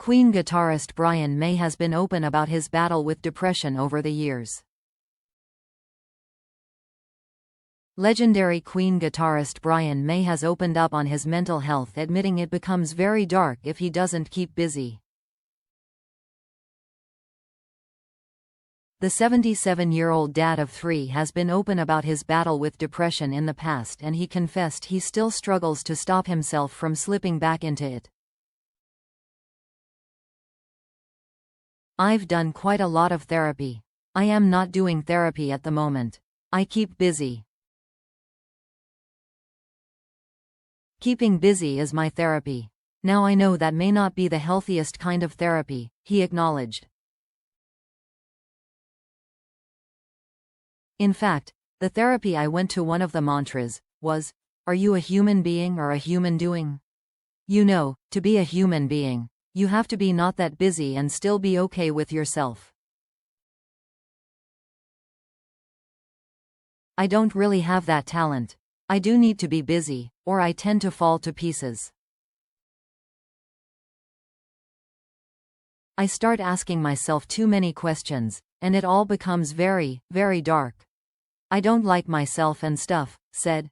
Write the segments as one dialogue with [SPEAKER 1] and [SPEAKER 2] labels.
[SPEAKER 1] Queen guitarist Brian May has been open about his battle with depression over the years. Legendary Queen guitarist Brian May has opened up on his mental health, admitting it becomes very dark if he doesn't keep busy. The 77-year-old dad of 3 has been open about his battle with depression in the past, and he confessed he still struggles to stop himself from slipping back into it. "I've done quite a lot of therapy. I am not doing therapy at the moment. I keep busy. Keeping busy is my therapy. Now I know that may not be the healthiest kind of therapy," he acknowledged. "In fact, the therapy I went to, one of the mantras was, 'Are you a human being or a human doing?' You know, to be a human being, you have to be not that busy and still be okay with yourself. I don't really have that talent. I do need to be busy, or I tend to fall to pieces. I start asking myself too many questions, and it all becomes very, very dark. I don't like myself and stuff," said.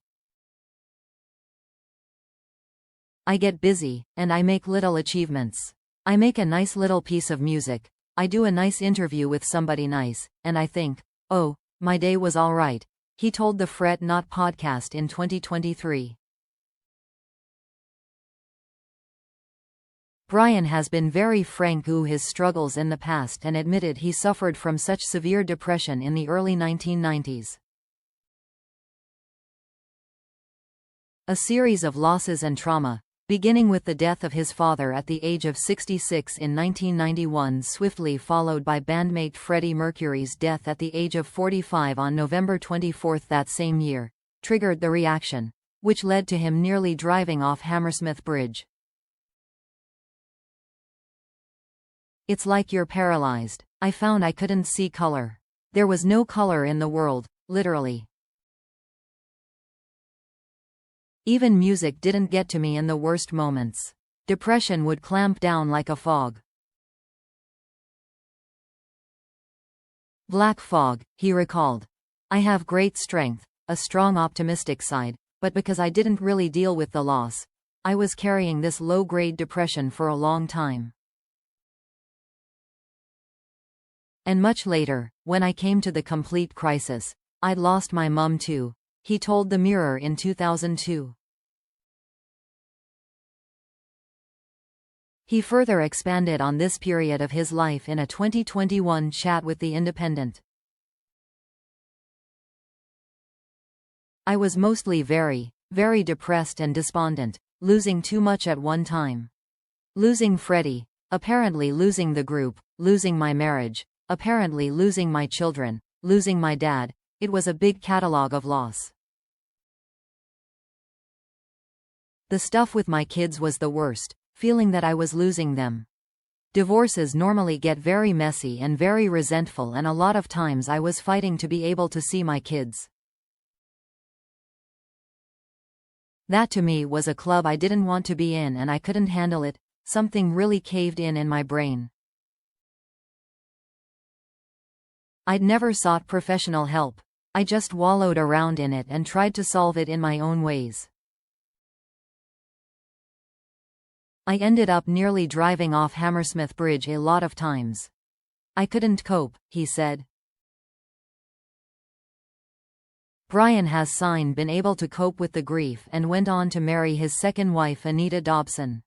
[SPEAKER 1] "I get busy, and I make little achievements. I make a nice little piece of music, I do a nice interview with somebody nice, and I think, oh, my day was all right," he told the Fret Not podcast in 2023. Brian has been very frank about his struggles in the past and admitted he suffered from such severe depression in the early 1990s. A series of losses and trauma, beginning with the death of his father at the age of 66 in 1991, swiftly followed by bandmate Freddie Mercury's death at the age of 45 on November 24 that same year, triggered the reaction, which led to him nearly driving off Hammersmith Bridge. "It's like you're paralyzed. I found I couldn't see color. There was no color in the world, literally. Even music didn't get to me in the worst moments. Depression would clamp down like a fog. Black fog," he recalled. "I have great strength, a strong optimistic side, but because I didn't really deal with the loss, I was carrying this low-grade depression for a long time. And much later, when I came to the complete crisis, I'd lost my mum too," he told The Mirror in 2002. He further expanded on this period of his life in a 2021 chat with The Independent. "I was mostly very, very depressed and despondent, losing too much at one time. Losing Freddie, apparently losing the group, losing my marriage, apparently losing my children, losing my dad. It was a big catalog of loss. The stuff with my kids was the worst, feeling that I was losing them. Divorces normally get very messy and very resentful, and a lot of times I was fighting to be able to see my kids. That to me was a club I didn't want to be in, and I couldn't handle it. Something really caved in my brain. I'd never sought professional help. I just wallowed around in it and tried to solve it in my own ways. I ended up nearly driving off Hammersmith Bridge a lot of times. I couldn't cope," he said. Brian has since been able to cope with the grief and went on to marry his second wife, Anita Dobson.